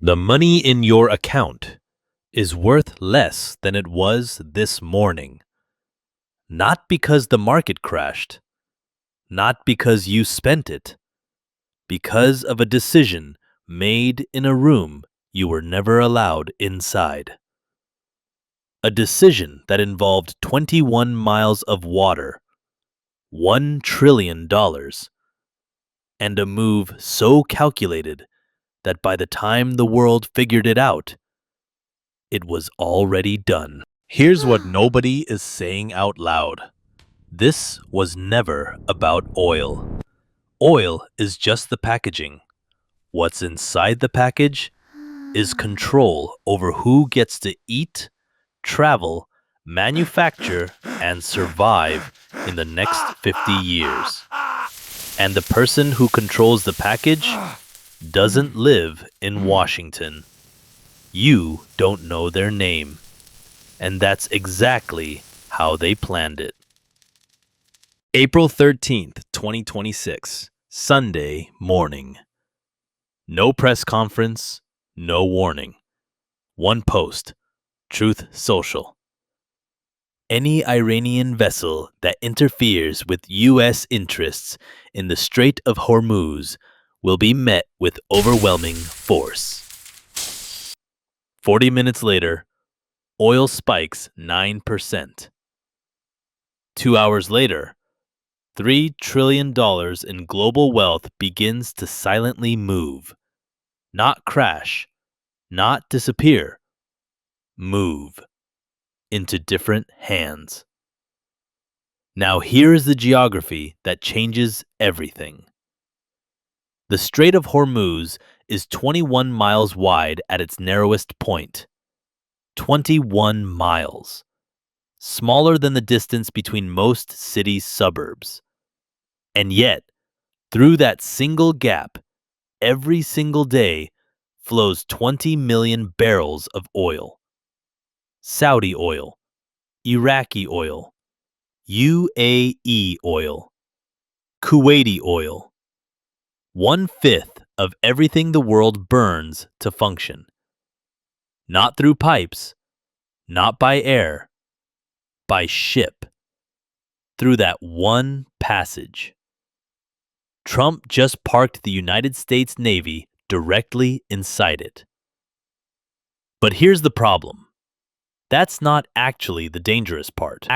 The money in your account is worth less than it was this morning. Not because the market crashed, not because you spent it, because of a decision made in a room you were never allowed inside. A decision that involved 21 miles of water, $1 trillion, and a move so calculated that by the time the world figured it out, it was already done. Here's what nobody is saying out loud. This was never about oil. Oil is just the packaging. What's inside the package is control over who gets to eat, travel, manufacture, and survive in the next 50 years. And the person who controls the package doesn't live in Washington. You don't know their name. And that's exactly how they planned it. April 13th, 2026, Sunday morning. No press conference, no warning. One post, Truth Social. Any Iranian vessel that interferes with U.S. interests in the Strait of Hormuz will be met with overwhelming force. 40 minutes later, oil spikes 9%. 2 hours later, $3 trillion in global wealth begins to silently move. Not crash, not disappear. Move into different hands. Now here is the geography that changes everything. The Strait of Hormuz is 21 miles wide at its narrowest point. 21 miles. Smaller than the distance between most city suburbs. And yet, through that single gap, every single day flows 20 million barrels of oil. Saudi oil, Iraqi oil, UAE oil, Kuwaiti oil. 1/5 of everything the world burns to function. Not through pipes, not by air, by ship. Through that one passage. Trump just parked the United States Navy directly inside it. But here's the problem. That's not actually the dangerous part.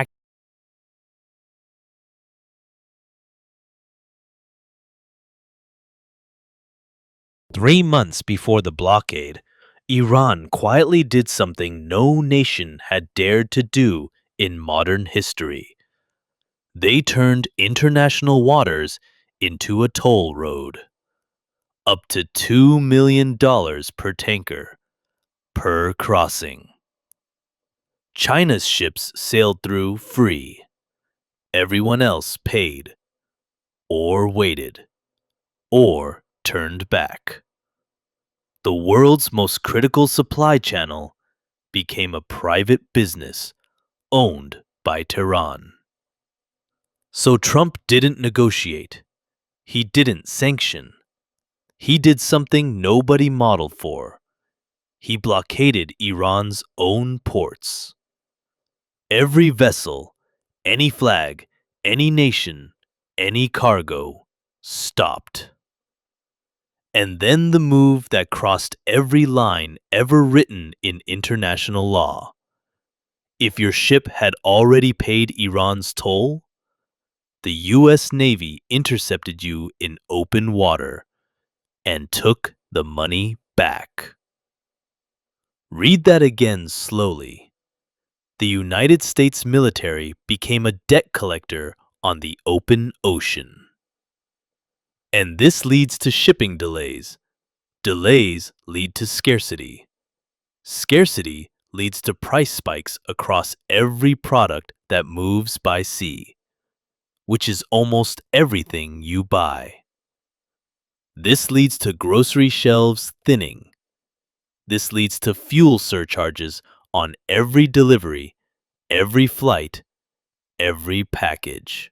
3 months before the blockade, Iran quietly did something no nation had dared to do in modern history. They turned international waters into a toll road. Up to $2 million per tanker, per crossing. China's ships sailed through free. Everyone else paid, or waited, or turned back. The world's most critical supply channel became a private business owned by Tehran. So Trump didn't negotiate. He didn't sanction. He did something nobody modeled for. He blockaded Iran's own ports. Every vessel, any flag, any nation, any cargo, stopped. And then the move that crossed every line ever written in international law. If your ship had already paid Iran's toll, the U.S. Navy intercepted you in open water and took the money back. Read that again slowly. The United States military became a debt collector on the open ocean. And this leads to shipping delays. Delays lead to scarcity. Scarcity leads to price spikes across every product that moves by sea, which is almost everything you buy. This leads to grocery shelves thinning. This leads to fuel surcharges on every delivery, every flight, every package.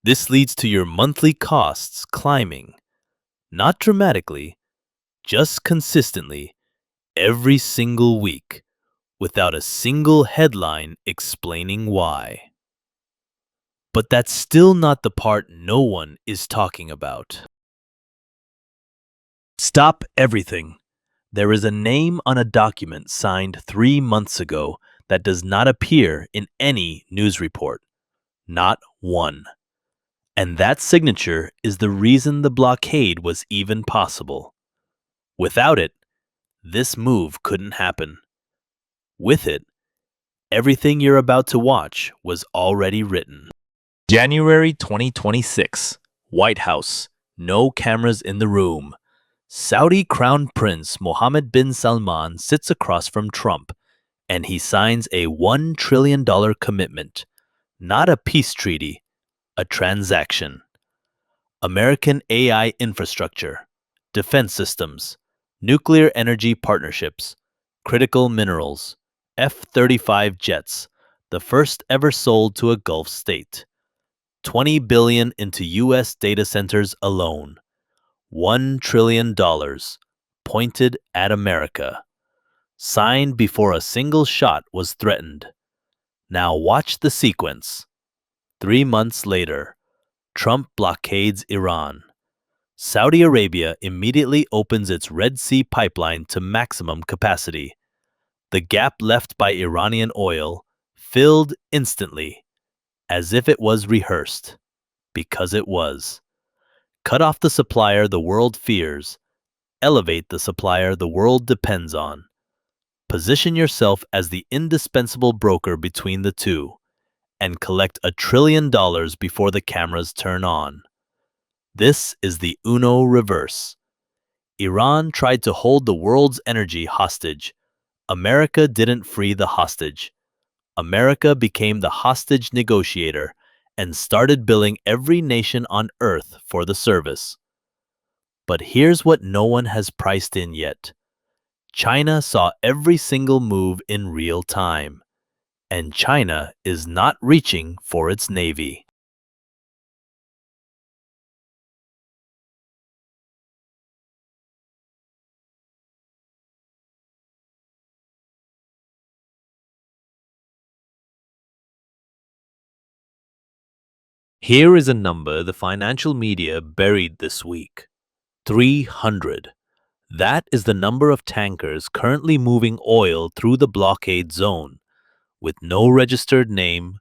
This leads to your monthly costs climbing, not dramatically, just consistently, every single week, without a single headline explaining why. But that's still not the part no one is talking about. Stop everything. There is a name on a document signed 3 months ago that does not appear in any news report. Not one. And that signature is the reason the blockade was even possible. Without it, this move couldn't happen. With it, everything you're about to watch was already written. January 2026, White House. No cameras in the room. Saudi Crown Prince Mohammed bin Salman sits across from Trump, and he signs a $1 trillion commitment. Not a peace treaty, a transaction. American AI infrastructure, defense systems, nuclear energy partnerships, critical minerals, F-35 jets, the first ever sold to a Gulf state. $20 billion into U.S. data centers alone. $1 trillion pointed at America. Signed before a single shot was threatened. Now watch the sequence. 3 months later, Trump blockades Iran. Saudi Arabia immediately opens its Red Sea pipeline to maximum capacity. The gap left by Iranian oil filled instantly, as if it was rehearsed, because it was. Cut off the supplier the world fears, elevate the supplier the world depends on. Position yourself as the indispensable broker between the two, and collect $1 trillion before the cameras turn on. This is the Uno reverse. Iran tried to hold the world's energy hostage. America didn't free the hostage. America became the hostage negotiator and started billing every nation on Earth for the service. But here's what no one has priced in yet. China saw every single move in real time, and China is not reaching for its navy. Here is a number the financial media buried this week. 300. That is the number of tankers currently moving oil through the blockade zone, with no registered name,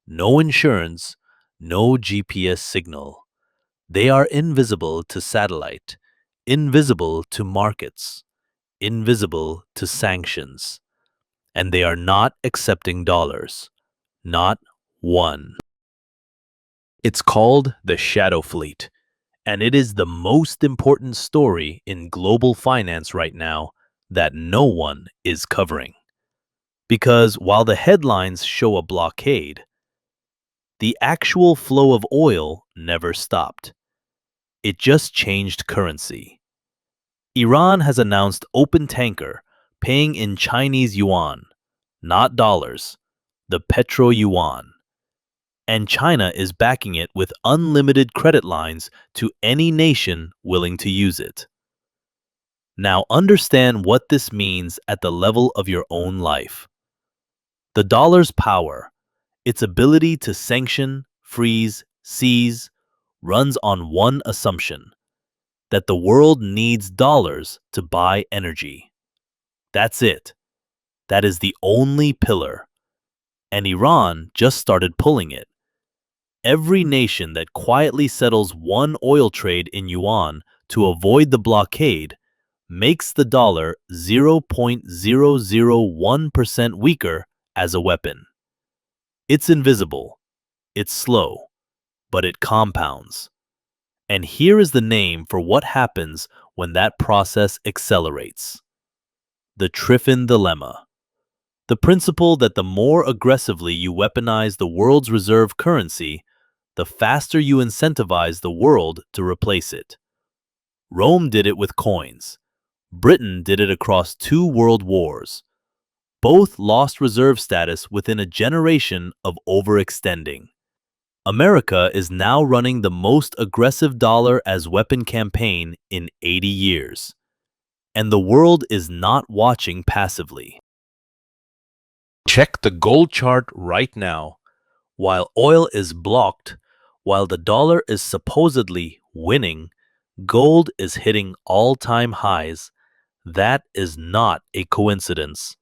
no insurance, no GPS signal. They are invisible to satellite, invisible to markets, invisible to sanctions. And they are not accepting dollars. Not one. It's called the Shadow Fleet, and it is the most important story in global finance right now that no one is covering. Because while the headlines show a blockade, the actual flow of oil never stopped. It just changed currency. Iran has announced open tanker, paying in Chinese yuan, not dollars, the petro yuan. And China is backing it with unlimited credit lines to any nation willing to use it. Now understand what this means at the level of your own life. The dollar's power, its ability to sanction, freeze, seize, runs on one assumption: that the world needs dollars to buy energy. That's it. That is the only pillar. And Iran just started pulling it. Every nation that quietly settles one oil trade in yuan to avoid the blockade makes the dollar 0.001% weaker as a weapon. It's invisible, it's slow, but it compounds. And here is the name for what happens when that process accelerates. The Triffin dilemma. The principle that the more aggressively you weaponize the world's reserve currency, the faster you incentivize the world to replace it. Rome did it with coins. Britain did it across 2 world wars. Both lost reserve status within a generation of overextending. America is now running the most aggressive dollar as weapon campaign in 80 years. And the world is not watching passively. Check the gold chart right now. While oil is blocked, while the dollar is supposedly winning, gold is hitting all-time highs. That is not a coincidence.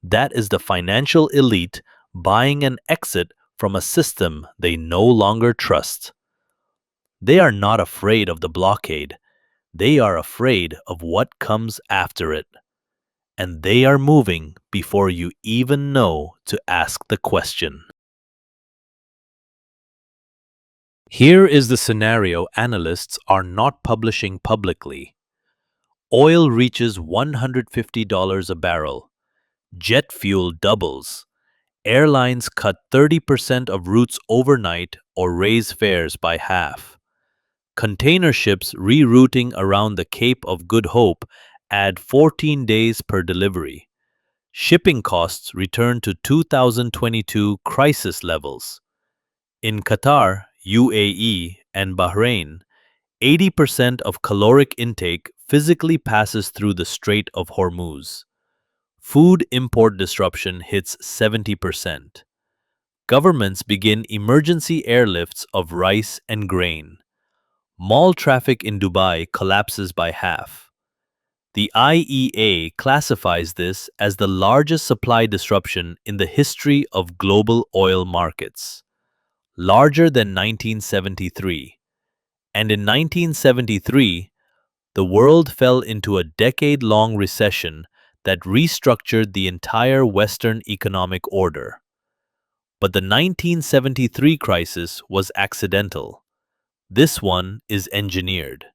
That is the financial elite buying an exit from a system they no longer trust. They are not afraid of the blockade. They are afraid of what comes after it. And they are moving before you even know to ask the question. Here is the scenario analysts are not publishing publicly. Oil reaches $150 a barrel. Jet fuel doubles. Airlines cut 30% of routes overnight or raise fares by half. Container ships rerouting around the Cape of Good Hope add 14 days per delivery. Shipping costs return to 2022 crisis levels. In Qatar, UAE, and Bahrain, 80% of caloric intake physically passes through the Strait of Hormuz. Food import disruption hits 70%. Governments begin emergency airlifts of rice and grain. Mall traffic in Dubai collapses by half. The IEA classifies this as the largest supply disruption in the history of global oil markets, larger than 1973. And in 1973, the world fell into a decade-long recession that restructured the entire Western economic order. But the 1973 crisis was accidental. This one is engineered.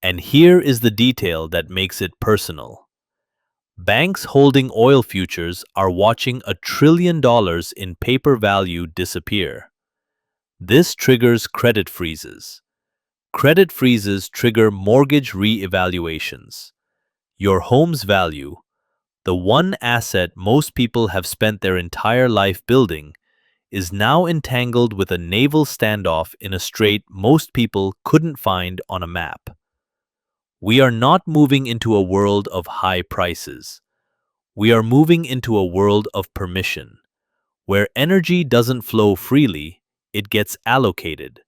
And here is the detail that makes it personal. Banks holding oil futures are watching $1 trillion in paper value disappear. This triggers credit freezes. Credit freezes trigger mortgage re-evaluations. Your home's value, the one asset most people have spent their entire life building, is now entangled with a naval standoff in a strait most people couldn't find on a map. We are not moving into a world of high prices. We are moving into a world of permission, where energy doesn't flow freely, it gets allocated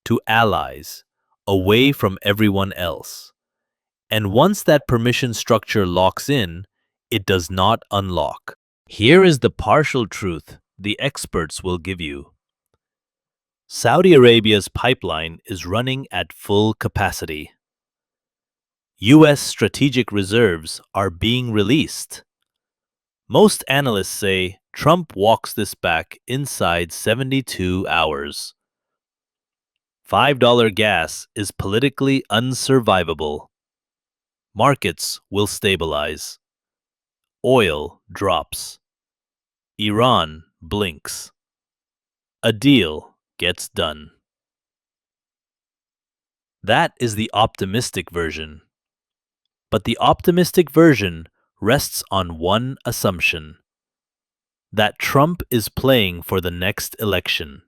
to allies, away from everyone else. And once that permission structure locks in, it does not unlock. Here is the partial truth the experts will give you. Saudi Arabia's pipeline is running at full capacity. U.S. strategic reserves are being released. Most analysts say Trump walks this back inside 72 hours. $5 gas is politically unsurvivable. Markets will stabilize. Oil drops. Iran blinks. A deal gets done. That is the optimistic version. But the optimistic version rests on one assumption: that Trump is playing for the next election.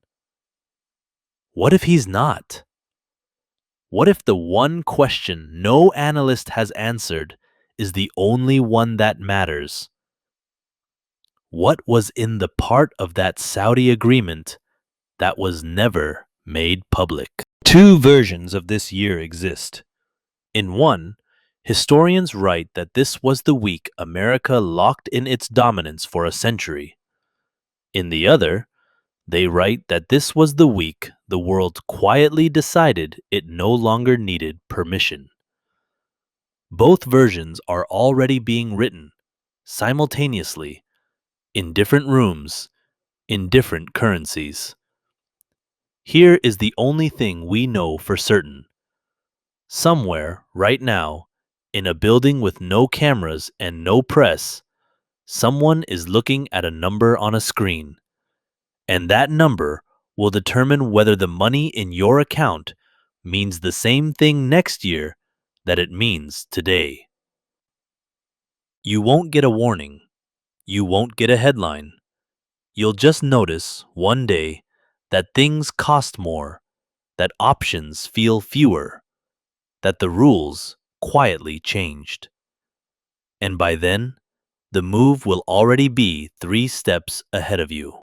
What if he's not? What if the one question no analyst has answered is the only one that matters? What was in the part of that Saudi agreement that was never made public? Two versions of this year exist. In one, historians write that this was the week America locked in its dominance for a century. In the other, they write that this was the week the world quietly decided it no longer needed permission. Both versions are already being written, simultaneously, in different rooms, in different currencies. Here is the only thing we know for certain. Somewhere, right now, in a building with no cameras and no press, someone is looking at a number on a screen. And that number will determine whether the money in your account means the same thing next year that it means today. You won't get a warning. You won't get a headline. You'll just notice one day that things cost more, that options feel fewer, that the rules quietly changed. And by then, the move will already be 3 steps ahead of you.